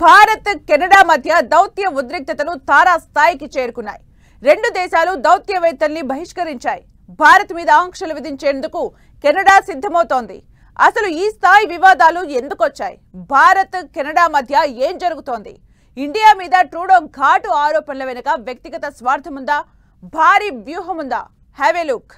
Bharat Canada మధ్య దౌత్య ఉద్రిక్తతలు తారాస్థాయికి చేరుకున్నాయి. రెండు దేశాలు దౌత్యవేత్తల్ని బహిష్కరించాయి. భారత్ మీద ఆంక్షలు విధించేందుకు కెనడా సిద్ధమవుతోంది. అసలు ఈ స్థాయి వివాదాలు ఎందుకొచ్చాయి? భారత్ కెనడా మధ్య ఏం జరుగుతోంది? ఇండియా మీద ట్రూడో ఘాటు ఆరోపణల వెనుక వ్యక్తిగత స్వార్థముందా? భారీ వ్యూహముందా? Have a look.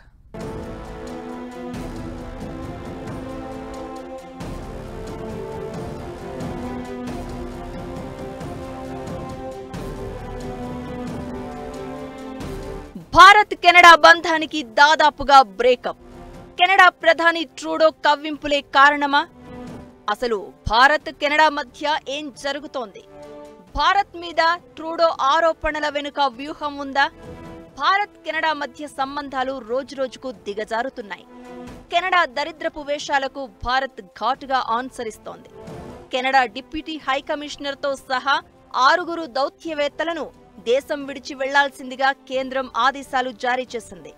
Bharat Canada బంధానికి దాదాపుగా బ్రేకప్. కెనడా ప్రధాని ట్రూడో కవ్వింపులే కారణమా? అసలు భారత్ కెనడా మధ్య ఏం జరుగుతోంది? భారత్ మీద ట్రూడో ఆరోపణల వెనుక వ్యూహం ఉందా? భారత్ కెనడా మధ్య సంబంధాలు రోజురోజుకు దిగజారుతున్నాయి. కెనడా దరిద్రపు వేషాలకు భారత్ ఘాటుగా ఆన్సరిస్తోంది. కెనడా డిప్యూటీ హైకమిషనర్తో సహా 6 దౌత్యవేత్తలను దేశం విడిచి వెళ్లాల్సిందిగా కేంద్రం ఆదేశాలు జారీ చేసింది.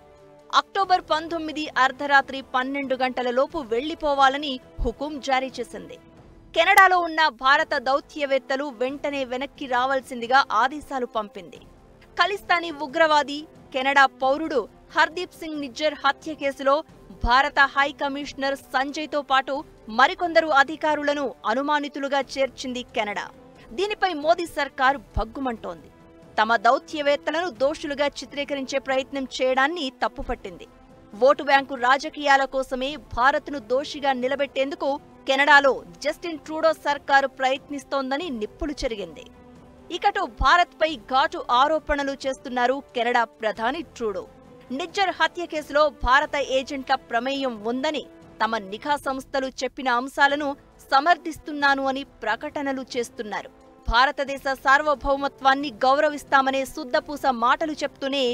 అక్టోబర్ 19 అర్ధరాత్రి 12 గంటలలోపు వెళ్లిపోవాలని హుకుం జారీ చేసింది. కెనడాలో ఉన్న భారత దౌత్యవేత్తలు వెంటనే వెనక్కి రావాల్సిందిగా ఆదేశాలు పంపింది. ఖలిస్తానీ ఉగ్రవాది కెనడా పౌరుడు హర్దీప్ సింగ్ నిజ్జర్ హత్య కేసులో భారత హై కమిషనర్ సంజయ్తో పాటు మరికొందరు అధికారులను అనుమానితులుగా చేర్చింది కెనడా. దీనిపై మోదీ సర్కార్ భగ్గుమంటోంది. తమ దౌత్యవేత్తలను దోషులుగా చిత్రీకరించే ప్రయత్నం చేయడాన్ని తప్పుపట్టింది. ఓటు బ్యాంకు రాజకీయాల కోసమే భారత్ను దోషిగా నిలబెట్టేందుకు కెనడాలో జస్టిన్ ట్రూడో సర్కారు ప్రయత్నిస్తోందని నిప్పులు చెరిగింది. ఇకటు భారత్పై ఘాటు ఆరోపణలు చేస్తున్నారు కెనడా ప్రధాని ట్రూడో. నిజ్జర్ హత్య కేసులో భారత ఏజెంట్ల ప్రమేయం ఉందని తమ నిఘా సంస్థలు చెప్పిన అంశాలను సమర్థిస్తున్నాను అని ప్రకటనలు చేస్తున్నారు. భారతదేశ సార్వభౌమత్వాన్ని గౌరవిస్తామనే శుద్ధపూస మాటలు చెప్తూనే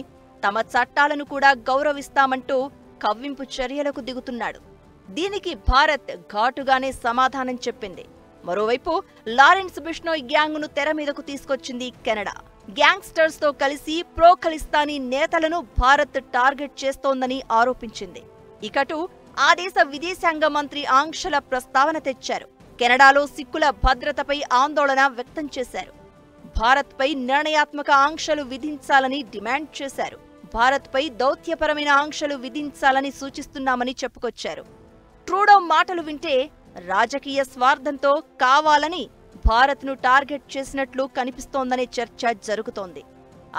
తమ చట్టాలను కూడా గౌరవిస్తామంటూ కవ్వింపు చర్యలకు దిగుతున్నాడు. దీనికి భారత్ ఘాటుగానే సమాధానం చెప్పింది. మరోవైపు లారెన్స్ బిష్నోయ్ గ్యాంగ్ను తెర మీదకు తీసుకొచ్చింది కెనడా. గ్యాంగ్స్టర్స్ తో కలిసి ప్రో ఖలిస్తానీ నేతలను భారత్ టార్గెట్ చేస్తోందని ఆరోపించింది. ఇకటు ఆ దేశ విదేశాంగ మంత్రి ఆంక్షల ప్రస్తావన తెచ్చారు. కెనడాలో సిక్కుల భద్రతపై ఆందోళన వ్యక్తం చేశారు. భారత్పై నిర్ణయాత్మక ఆంక్షలు విధించాలని డిమాండ్ చేశారు. భారత్పై దౌత్యపరమైన ఆంక్షలు విధించాలని సూచిస్తున్నామని చెప్పుకొచ్చారు. ట్రూడో మాటలు వింటే రాజకీయ స్వార్థంతో కావాలని భారత్ను టార్గెట్ చేసినట్లు కనిపిస్తోందనే చర్చ జరుగుతోంది.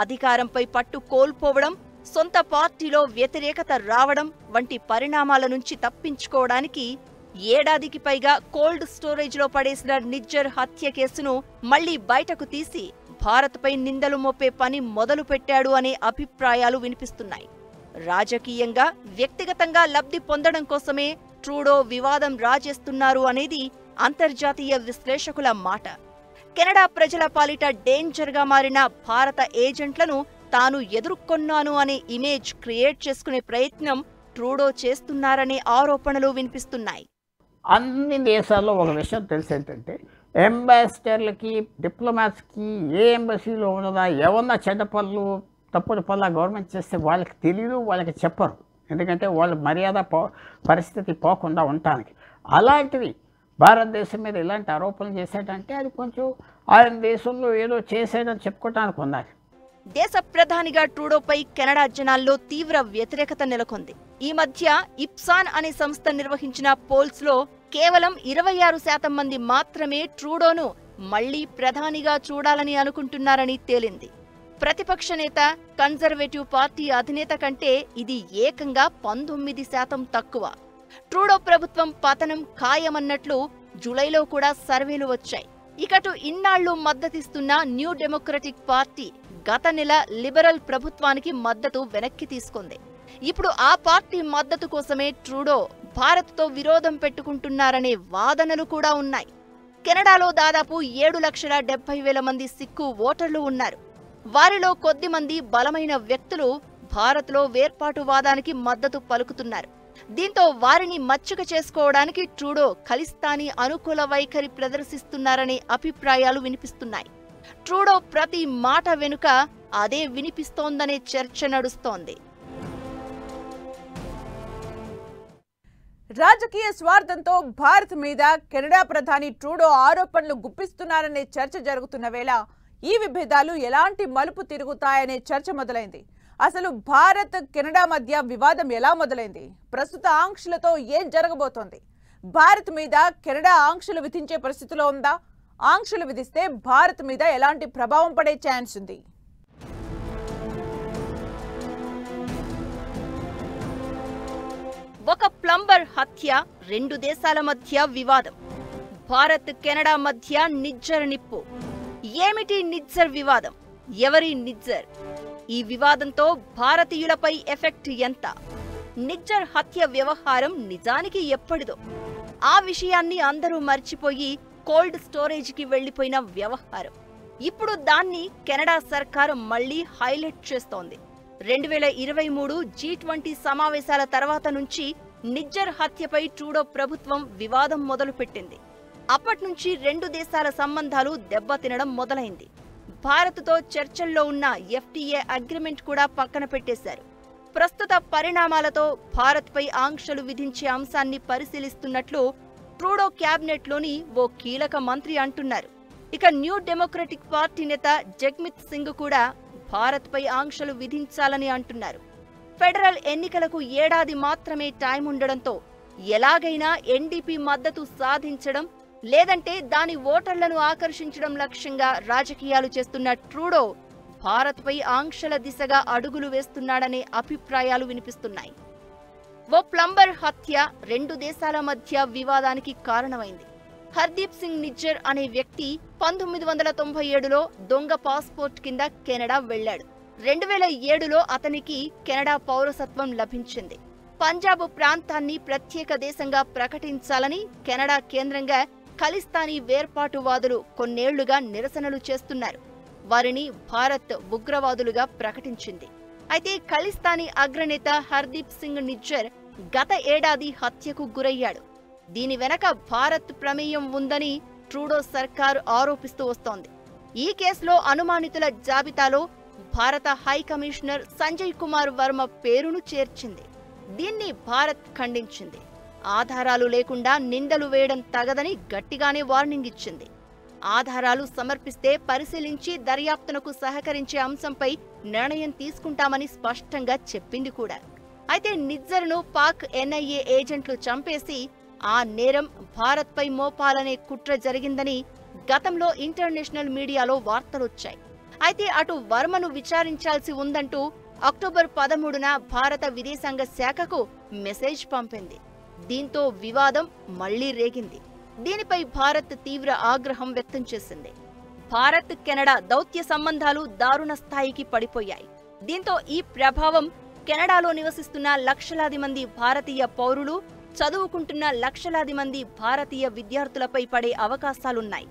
అధికారంపై పట్టు కోల్పోవడం, సొంత పార్టీలో వ్యతిరేకత రావడం వంటి పరిణామాల నుంచి తప్పించుకోవడానికి ఏడాదికి పైగా కోల్డ్ స్టోరేజ్లో పడేసిన నిజ్జర్ హత్య కేసును మళ్లీ బయటకు తీసి భారత్పై నిందలు మోపే పని మొదలుపెట్టాడు అనే అభిప్రాయాలు వినిపిస్తున్నాయి. రాజకీయంగా, వ్యక్తిగతంగా లబ్ధి పొందడం కోసమే ట్రూడో వివాదం రాజేస్తున్నారు అనేది అంతర్జాతీయ విశ్లేషకుల మాట. కెనడా ప్రజల పాలిట డేంజర్గా మారిన భారత ఏజెంట్లను తాను ఎదుర్కొన్నాను అనే ఇమేజ్ క్రియేట్ చేసుకునే ప్రయత్నం ట్రూడో చేస్తున్నారనే ఆరోపణలు వినిపిస్తున్నాయి. అన్ని దేశాల్లో ఒక విషయం తెలిసి ఏంటంటే, అంబాసిడర్లకి, డిప్లొమాట్స్కి ఏ ఎంబసీలో ఉన్నదా ఏమన్నా చెడ్డ పనులు, తప్పుడు పనులు గవర్నమెంట్ చేస్తే వాళ్ళకి తెలియదు, వాళ్ళకి చెప్పరు. ఎందుకంటే వాళ్ళ మర్యాద పరిస్థితి పోకుండా ఉండటానికి. అలాంటివి భారతదేశం మీద ఇలాంటి ఆరోపణలు చేసేటంటే అది కొంచెం ఆయన దేశంలో ఏదో చేసేదని చెప్పుకోవటానికి ఉన్నది. దేశ ప్రధానిగా ట్రూడోపై కెనడా జనాల్లో తీవ్ర వ్యతిరేకత నెలకొంది. ఈ మధ్య ఇప్సాన్ అనే సంస్థ నిర్వహించిన పోల్స్లో కేవలం 26% మంది మాత్రమే ట్రూడోను మళ్లీ ప్రధానిగా చూడాలని అనుకుంటున్నారని తేలింది. ప్రతిపక్ష నేత, కన్జర్వేటివ్ పార్టీ అధినేత కంటే ఇది ఏకంగా 19% తక్కువ. ట్రూడో ప్రభుత్వం పతనం ఖాయమన్నట్లు జూలైలో కూడా సర్వేలు వచ్చాయి. ఇకటు ఇన్నాళ్లు మద్దతిస్తున్న న్యూ డెమోక్రటిక్ పార్టీ గత నెల లిబరల్ ప్రభుత్వానికి మద్దతు వెనక్కి తీసుకుంది. ఇప్పుడు ఆ పార్టీ మద్దతు కోసమే ట్రూడో భారత్తో విరోధం పెట్టుకుంటున్నారనే వాదనలు కూడా ఉన్నాయి. కెనడాలో దాదాపు 7,70,000 మంది సిక్కు ఓటర్లు ఉన్నారు. వారిలో కొద్ది మంది బలమైన వ్యక్తులు భారత్లో వేర్పాటువాదానికి మద్దతు పలుకుతున్నారు. దీంతో వారిని మచ్చుక చేసుకోవడానికి ట్రూడో ఖలిస్తానీ అనుకూల వైఖరి ప్రదర్శిస్తున్నారనే అభిప్రాయాలు వినిపిస్తున్నాయి. ట్రూడో ప్రతి మాట వెనుక అదే వినిపిస్తోందనే చర్చ నడుస్తోంది. రాజకీయ స్వార్థంతో భారత్ మీద కెనడా ప్రధాని ట్రూడో ఆరోపణలు గుప్పిస్తున్నారనే చర్చ జరుగుతున్న వేళ ఈ విభేదాలు ఎలాంటి మలుపు తిరుగుతాయనే చర్చ మొదలైంది. అసలు భారత్ కెనడా మధ్య వివాదం ఎలా మొదలైంది? ప్రస్తుత ఆంక్షలతో ఏం జరగబోతోంది? భారత్ మీద కెనడా ఆంక్షలు విధించే పరిస్థితిలో ఉందా? ఆంక్షలు విధిస్తే భారత్ మీద ఎలాంటి ప్రభావం పడే ఛాన్స్ ఉంది? ఒక ప్లంబర్ హత్య, రెండు దేశాల మధ్య వివాదం. భారత్ కెనడా మధ్య నిజ్జర్ నిప్పు. ఏమిటి నిజ్జర్ వివాదం? ఎవరి నిజ్జర్? ఈ వివాదంతో భారతీయులపై ఎఫెక్ట్ ఎంత? నిజ్జర్ హత్య వ్యవహారం నిజానికి ఎప్పటిదో? ఆ విషయాన్ని అందరూ మర్చిపోయి కోల్డ్ స్టోరేజ్కి వెళ్లిపోయిన వ్యవహారం ఇప్పుడు దాన్ని కెనడా సర్కారు మళ్లీ హైలైట్ చేస్తోంది. 2023 G20 సమావేశాల తర్వాత నుంచి నిజ్జర్ హత్యపై ట్రూడో ప్రభుత్వం వివాదం మొదలుపెట్టింది. అప్పట్నుంచి రెండు దేశాల సంబంధాలు దెబ్బతినడం మొదలైంది. భారత్తో చర్చల్లో ఉన్న FTA అగ్రిమెంట్ కూడా పక్కన పెట్టేశారు. ప్రస్తుత పరిణామాలతో భారత్పై ఆంక్షలు విధించే అంశాన్ని పరిశీలిస్తున్నట్లు ట్రూడో క్యాబినెట్లోని ఓ కీలక మంత్రి అంటున్నారు. ఇక న్యూ డెమోక్రటిక్ పార్టీ నేత జగ్మిత్ సింగ్ కూడా భారత్పై ఆంక్షలు విధించాలని అంటున్నారు. ఫెడరల్ ఎన్నికలకు ఏడాది మాత్రమే టైం ఉండడంతో ఎలాగైనా NDP మద్దతు సాధించడం, లేదంటే దాని ఓటర్లను ఆకర్షించడం లక్ష్యంగా రాజకీయాలు చేస్తున్న ట్రూడో భారత్పై ఆంక్షల దిశగా అడుగులు వేస్తున్నాడనే అభిప్రాయాలు వినిపిస్తున్నాయి. ఓ ప్లంబర్ హత్య రెండు దేశాల మధ్య వివాదానికి కారణమైంది. హర్దీప్ సింగ్ నిజ్జర్ అనే వ్యక్తి 1997లో దొంగ పాస్పోర్ట్ కింద కెనడా వెళ్లాడు. 2007లో అతనికి కెనడా పౌరసత్వం లభించింది. పంజాబ్ ప్రాంతాన్ని ప్రత్యేక దేశంగా ప్రకటించాలని కెనడా కేంద్రంగా ఖలిస్తానీ వేర్పాటువాదులు కొన్నేళ్లుగా నిరసనలు చేస్తున్నారు. వారిని భారత్ ఉగ్రవాదులుగా ప్రకటించింది. అయితే ఖలిస్తానీ అగ్రనేత హర్దీప్ సింగ్ నిజ్జర్ గత ఏడాది హత్యకు గురయ్యాడు. దీని వెనక భారత్ ప్రమేయం ఉందని ట్రూడో సర్కారు ఆరోపిస్తూ వస్తోంది. ఈ కేసులో అనుమానితుల జాబితాలో భారత హై కమిషనర్ సంజయ్ కుమార్ వర్మ పేరును చేర్చింది. దీన్ని భారత్ ఖండించింది. ఆధారాలు లేకుండా నిందలు వేయడం తగదని గట్టిగానే వార్నింగ్ ఇచ్చింది. ఆధారాలు సమర్పిస్తే పరిశీలించి దర్యాప్తునకు సహకరించే అంశంపై నిర్ణయం తీసుకుంటామని స్పష్టంగా చెప్పింది కూడా. అయితే నిజ్జర్ను పాక్ NIA ఏజెంట్లు చంపేసి ఆ నేరం భారత్పై మోపాలనే కుట్ర జరిగిందని గతంలో ఇంటర్నేషనల్ మీడియాలో వార్తలొచ్చాయి. అయితే అటు వర్మను విచారించాల్సి ఉందంటూ అక్టోబర్ 13న భారత విదేశాంగ శాఖకు మెసేజ్ పంపింది. దీంతో వివాదం మళ్లీ రేగింది. దీనిపై భారత్ తీవ్ర ఆగ్రహం వ్యక్తం చేసింది. భారత్ కెనడా దౌత్య సంబంధాలు దారుణ స్థాయికి పడిపోయాయి. దీంతో ఈ ప్రభావం కెనడాలో నివసిస్తున్న లక్షలాది మంది భారతీయ పౌరులు, చదువుకుంటున్న లక్షలాది మంది భారతీయ విద్యార్థులపై పడే అవకాశాలున్నాయి.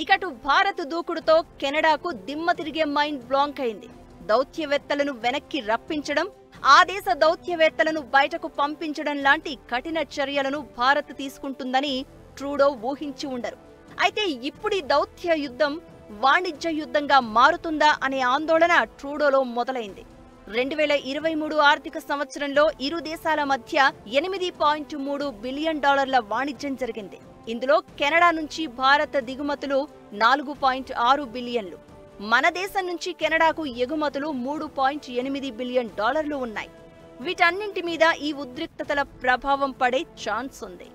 ఇకటు భారత్ దూకుడుతో కెనడాకు దిమ్మ తిరిగే మైండ్ బ్లాంక్ అయింది. దౌత్యవేత్తలను వెనక్కి రప్పించడం, ఆ దేశ దౌత్యవేత్తలను బయటకు పంపించడం లాంటి కఠిన చర్యలను భారత్ తీసుకుంటుందని ట్రూడో ఊహించి ఉండరు. అయితే ఇప్పుడీ దౌత్య యుద్ధం వాణిజ్య యుద్ధంగా మారుతుందా అనే ఆందోళన ట్రూడోలో మొదలైంది. 2023 ఆర్థిక సంవత్సరంలో ఇరు దేశాల మధ్య $8.3 బిలియన్ వాణిజ్యం జరిగింది. ఇందులో కెనడా నుంచి భారత దిగుమతులు 4.6 బిలియన్లు, మన దేశం నుంచి కెనడాకు ఎగుమతులు $3.8 బిలియన్ ఉన్నాయి. వీటన్నింటి మీద ఈ ఉద్రిక్తతల ప్రభావం పడే ఛాన్స్ ఉంది.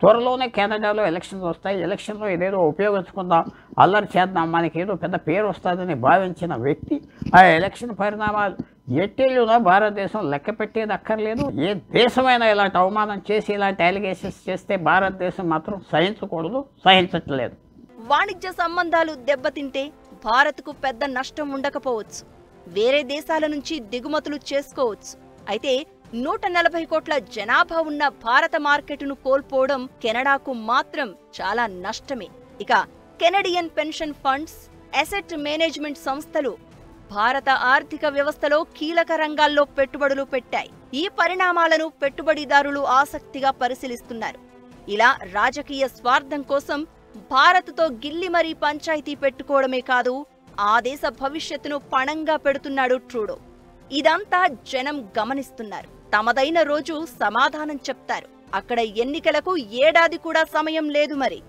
త్వరలోనే కెనడాలో ఎలక్షన్స్ వస్తాయి. ఎలక్షన్లో ఏదేదో ఉపయోగించుకుందాం, అల్లరి చేద్దాం, మనకి ఏదో పెద్ద పేరు వస్తుందని భావించిన వ్యక్తి ఆ ఎలక్షన్ పరిణామాలు ఎట్టేళ్ళునో భారతదేశం లెక్క పెట్టేది అక్కర్లేదు. ఏ దేశమైనా ఇలాంటి అవమానం చేసి ఇలాంటి అలిగేషన్స్ చేస్తే భారతదేశం మాత్రం సహించకూడదు, సహించట్లేదు. వాణిజ్య సంబంధాలు దెబ్బతింటే భారత్కు పెద్ద నష్టం ఉండకపోవచ్చు. వేరే దేశాల నుంచి దిగుమతులు చేసుకోవచ్చు. అయితే 140 కోట్ల జనాభా ఉన్న భారత మార్కెట్ను కోల్పోవడం కెనడాకు మాత్రం చాలా నష్టమే. ఇక Canadian pension funds, asset management సంస్థలు భారత ఆర్థిక వ్యవస్థలో కీలక రంగాల్లో పెట్టుబడులు పెట్టాయి. ఈ పరిణామాలను పెట్టుబడిదారులు ఆసక్తిగా పరిశీలిస్తున్నారు. ఇలా రాజకీయ స్వార్థం కోసం భారత్తో గిల్లి మరీ పంచాయతీ పెట్టుకోవడమే కాదు, ఆ దేశ భవిష్యత్తును పణంగా పెడుతున్నాడు ట్రూడో. ఇదంతా జనం గమనిస్తున్నారు. తమదైన రోజు సమాధానం చెప్తారు. అక్కడ ఎన్నికలకు ఏడాది కూడా సమయం లేదు మరి.